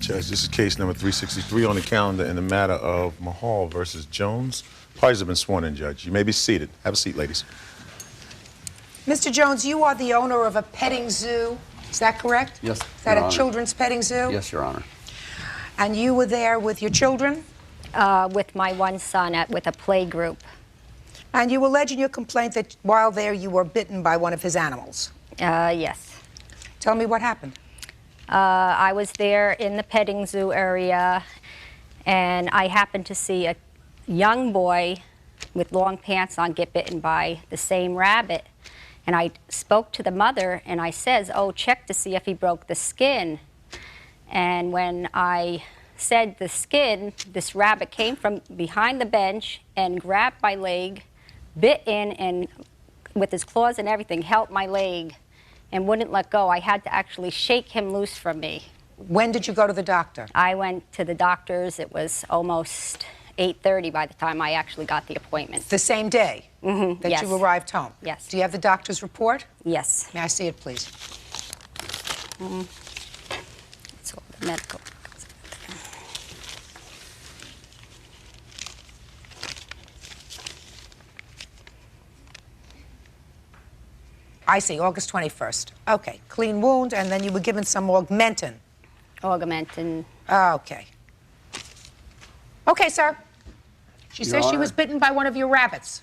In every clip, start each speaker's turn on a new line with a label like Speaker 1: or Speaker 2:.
Speaker 1: Judge, this is case number 363 on the calendar in the matter of Mahal versus Jones. Parties have been sworn in, Judge. You may be seated. Have a seat, ladies.
Speaker 2: Mr. Jones, you are the owner of a petting zoo. Is that correct?
Speaker 3: Yes,
Speaker 2: Is that
Speaker 3: Your
Speaker 2: a
Speaker 3: Honor.
Speaker 2: children's petting zoo?
Speaker 3: Yes, Your Honor.
Speaker 2: And you were there with your children?
Speaker 4: With my one son with a play group.
Speaker 2: And you allege in your complaint that while there you were bitten by one of his animals.
Speaker 4: Yes.
Speaker 2: Tell me what happened.
Speaker 4: I was there in the petting zoo area, and I happened to see a young boy with long pants on get bitten by the same rabbit. And I spoke to the mother, and I says, oh, check to see if he broke the skin. And when I said the skin, this rabbit came from behind the bench and grabbed my leg, bit in, and with his claws and everything, held my leg and wouldn't let go. I had to actually shake him loose from me.
Speaker 2: When did you go to the doctor?
Speaker 4: I went to the doctor's. It was almost 8:30 by the time I actually got the appointment.
Speaker 2: The same day that
Speaker 4: Yes.
Speaker 2: you arrived home?
Speaker 4: Yes.
Speaker 2: Do you have the doctor's report?
Speaker 4: Yes.
Speaker 2: May I see it, please?
Speaker 4: It's all the medical.
Speaker 2: I see, August 21st. Okay, clean wound, and then you were given some Augmentin.
Speaker 4: Augmentin.
Speaker 2: Okay. Okay, sir. She
Speaker 3: Your
Speaker 2: says she
Speaker 3: Honor.
Speaker 2: was bitten by one of your rabbits.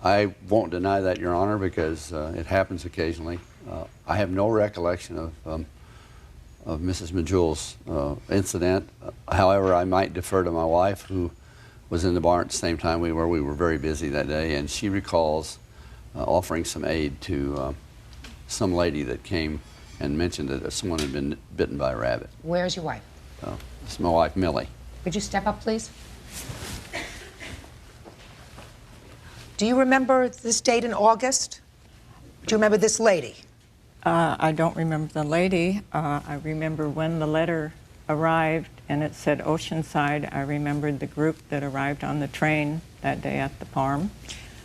Speaker 3: I won't deny that, Your Honor, because it happens occasionally. I have no recollection of Mrs. Majew's incident. However, I might defer to my wife, who was in the barn at the same time we were. We were very busy that day, and she recalls offering some aid to some lady that came and mentioned that someone had been bitten by a rabbit.
Speaker 2: Where's your wife?
Speaker 3: It's my wife, Millie.
Speaker 2: Would you step up, please? Do you remember this date in August? Do you remember this lady?
Speaker 5: I don't remember the lady. I remember when the letter arrived and it said Oceanside. I remembered the group that arrived on the train that day at the farm.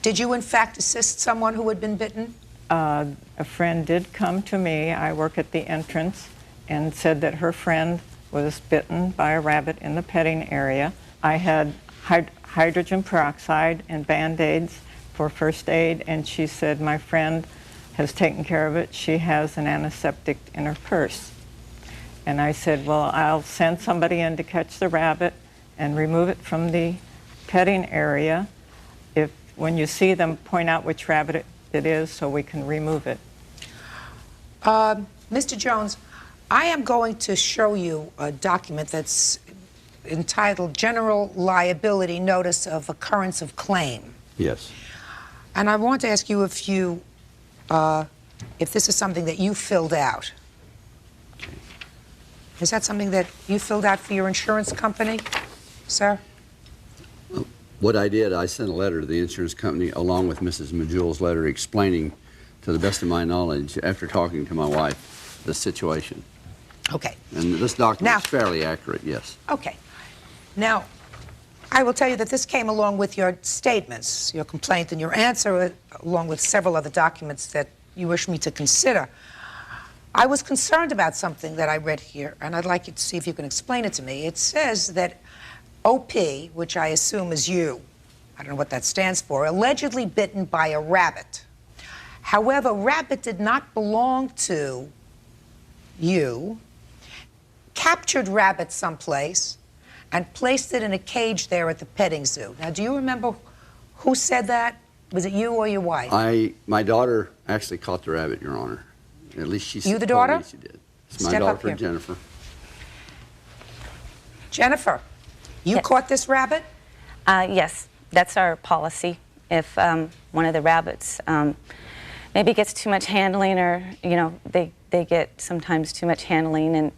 Speaker 2: Did you, in fact, assist someone who had been bitten?
Speaker 5: A friend did come to me. I work at the entrance, and said that her friend was bitten by a rabbit in the petting area. I had hydrogen peroxide and Band-Aids for first aid, and she said my friend has taken care of it. She has an antiseptic in her purse. And I said, well, I'll send somebody in to catch the rabbit and remove it from the petting area. If when you see them, point out which rabbit it is so we can remove it.
Speaker 2: Mr. Jones, I am going to show you a document that's entitled General Liability Notice of Occurrence of Claim.
Speaker 3: Yes.
Speaker 2: And I want to ask you if this is something that you filled out. Is that something that you filled out for your insurance company, sir?
Speaker 3: What I did, I sent a letter to the insurance company along with Mrs. Majew's letter explaining, to the best of my knowledge, after talking to my wife, the situation.
Speaker 2: Okay.
Speaker 3: And this document is fairly accurate, yes.
Speaker 2: Okay. Now, I will tell you that this came along with your statements, your complaint and your answer, along with several other documents that you wish me to consider. I was concerned about something that I read here, and I'd like you to see if you can explain it to me. It says that OP, which I assume is you, I don't know what that stands for, allegedly bitten by a rabbit. However, rabbit did not belong to you, captured rabbit someplace, and placed it in a cage there at the petting zoo. Now, do you remember who said that? Was it you or your wife?
Speaker 3: My daughter actually caught the rabbit, Your Honor. At least she
Speaker 2: You the daughter?
Speaker 3: told me she did. It's my
Speaker 2: Step up
Speaker 3: daughter,
Speaker 2: here.
Speaker 3: Jennifer.
Speaker 2: Jennifer, you
Speaker 6: Yes.
Speaker 2: caught this rabbit?
Speaker 6: Yes, that's our policy. If one of the rabbits maybe gets too much handling, or they get sometimes too much handling, and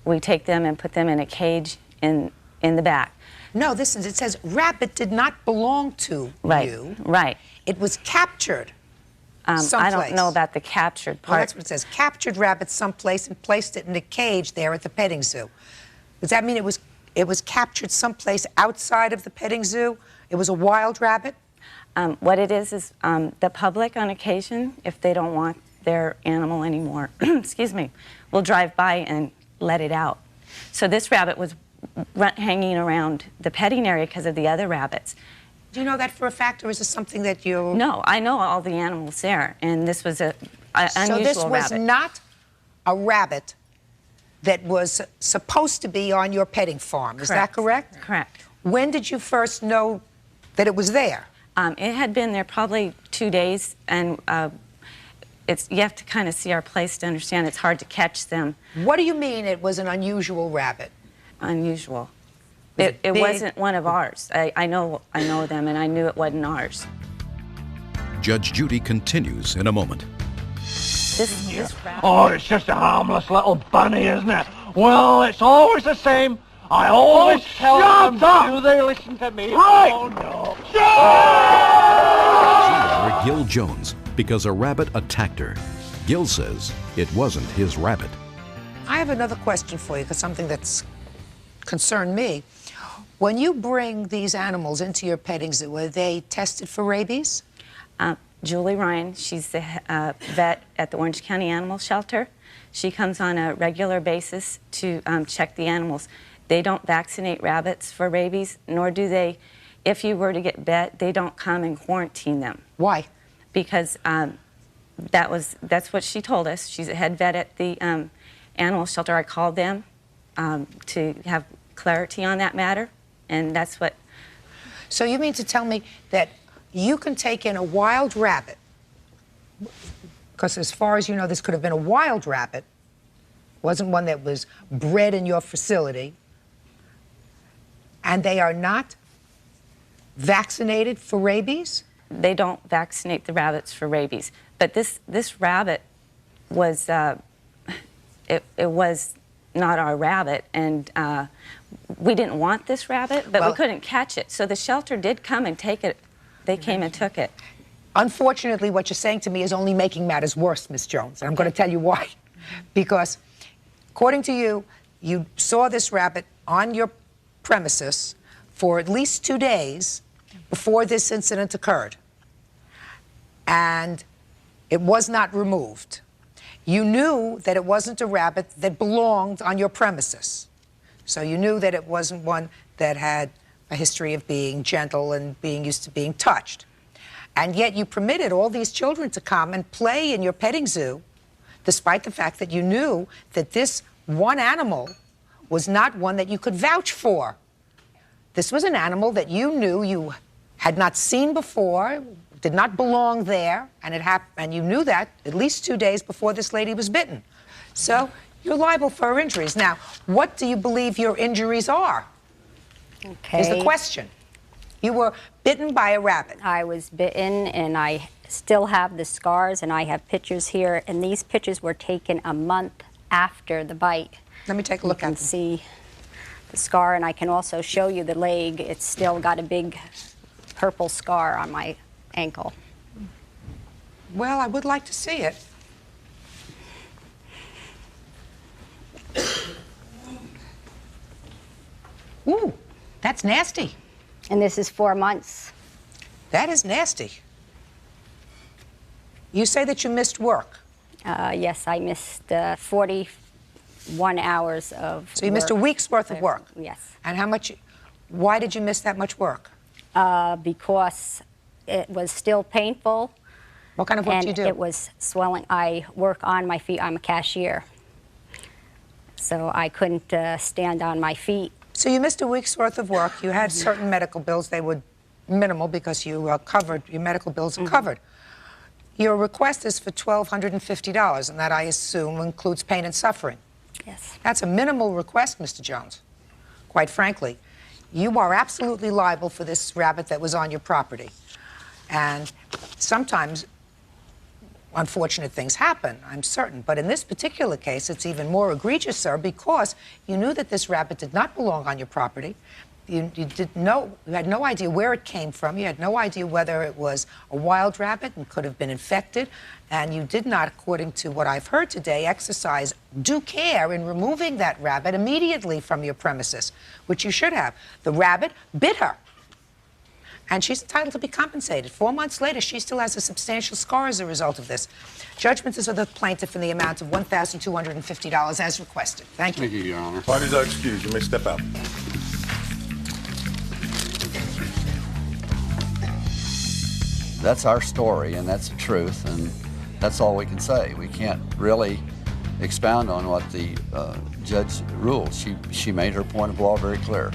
Speaker 6: we take them and put them in a cage in the back.
Speaker 2: No, it says rabbit did not belong to
Speaker 6: Right.
Speaker 2: you.
Speaker 6: Right.
Speaker 2: It was captured
Speaker 6: I
Speaker 2: someplace.
Speaker 6: don't know about the captured
Speaker 2: Well,
Speaker 6: part.
Speaker 2: that's what it says. Captured rabbit someplace and placed it in a cage there at the petting zoo. Does that mean it was captured someplace outside of the petting zoo? It was a wild rabbit?
Speaker 6: What it is the public on occasion, if they don't want their animal anymore, excuse me, will drive by and let it out. So this rabbit was hanging around the petting area because of the other rabbits.
Speaker 2: Do you know that for a fact, or is this something that you...
Speaker 6: No, I know all the animals there, and this was a unusual
Speaker 2: So this was
Speaker 6: rabbit.
Speaker 2: not a rabbit that was supposed to be on your petting farm. Is that correct?
Speaker 6: Correct.
Speaker 2: When did you first know that it was there?
Speaker 6: It had been there probably 2 days, and you have to kind of see our place to understand it's hard to catch them.
Speaker 2: What do you mean it was an unusual rabbit?
Speaker 6: Unusual.
Speaker 2: Was
Speaker 6: It
Speaker 2: it big?
Speaker 6: wasn't one of ours. I know them, and I knew it wasn't ours.
Speaker 7: Judge Judy continues in a moment.
Speaker 6: This rabbit.
Speaker 8: Oh, it's just a harmless little bunny, isn't it? Well, it's always the same. I always tell them. Do they listen to me? Right! Oh, no.
Speaker 7: Sued Gil Jones because a rabbit attacked her. Gil says it wasn't his rabbit.
Speaker 2: I have another question for you, because something that's concerned me. When you bring these animals into your petting zoo, were they tested for rabies?
Speaker 6: Julie Ryan, she's the vet at the Orange County Animal Shelter. She comes on a regular basis to check the animals. They don't vaccinate rabbits for rabies, nor do they, if you were to get bit, they don't come and quarantine them.
Speaker 2: Why?
Speaker 6: Because that's what she told us. She's a head vet at the animal shelter. I called them to have clarity on that matter, and that's what...
Speaker 2: So you mean to tell me that you can take in a wild rabbit, because as far as you know, this could have been a wild rabbit, wasn't one that was bred in your facility, and they are not vaccinated for rabies?
Speaker 6: They don't vaccinate the rabbits for rabies. But this rabbit was, it was not our rabbit, and we didn't want this rabbit, but
Speaker 2: Well,
Speaker 6: we couldn't catch it. So the shelter did come and take it. They came and took it.
Speaker 2: Unfortunately, what you're saying to me is only making matters worse, Miss Jones, and I'm going to tell you why. Because, according to you, you saw this rabbit on your premises for at least 2 days before this incident occurred, and it was not removed. You knew that it wasn't a rabbit that belonged on your premises, so you knew that it wasn't one that had a history of being gentle and being used to being touched. And yet you permitted all these children to come and play in your petting zoo, despite the fact that you knew that this one animal was not one that you could vouch for. This was an animal that you knew you had not seen before, did not belong there, and you knew that at least 2 days before this lady was bitten. So you're liable for her injuries. Now, what do you believe your injuries are?
Speaker 4: Okay.
Speaker 2: Is the question. You were bitten by a rabbit.
Speaker 4: I was bitten, and I still have the scars, and I have pictures here, and these pictures were taken a month after the bite.
Speaker 2: Let me take a look
Speaker 4: You
Speaker 2: at
Speaker 4: can
Speaker 2: them.
Speaker 4: see the scar, and I can also show you the leg. It's still got a big purple scar on my ankle.
Speaker 2: Well, I would like to see it. Ooh, that's nasty.
Speaker 4: And this is 4 months.
Speaker 2: That is nasty. You say that you missed work.
Speaker 4: Yes, I missed 41 hours of
Speaker 2: So you missed a
Speaker 4: work.
Speaker 2: week's worth of work.
Speaker 4: Yes.
Speaker 2: And how much, why did you miss that much work?
Speaker 4: Because it was still painful.
Speaker 2: What kind of work
Speaker 4: and
Speaker 2: do you do?
Speaker 4: it was swelling. I work on my feet. I'm a cashier. So I couldn't stand on my feet.
Speaker 2: So you missed a week's worth of work. You had certain medical bills. They were minimal because you covered, your medical bills are covered. Your request is for $1,250, and that, I assume, includes pain and suffering.
Speaker 4: Yes.
Speaker 2: That's a minimal request, Mr. Jones. Quite frankly, you are absolutely liable for this rabbit that was on your property. And sometimes unfortunate things happen, I'm certain. But in this particular case, it's even more egregious, sir, because you knew that this rabbit did not belong on your property. You had no idea where it came from. You had no idea whether it was a wild rabbit and could have been infected. And you did not, according to what I've heard today, exercise due care in removing that rabbit immediately from your premises, which you should have. The rabbit bit her. and she's entitled to be compensated. 4 months later, she still has a substantial scar as a result of this. Judgment is of the plaintiff in the amount of $1,250 as requested. Thank you.
Speaker 3: Thank you, Your Honor.
Speaker 1: Parties are excused. You may step out.
Speaker 3: That's our story, and that's the truth, and that's all we can say. We can't really expound on what the judge ruled. She made her point of law very clear.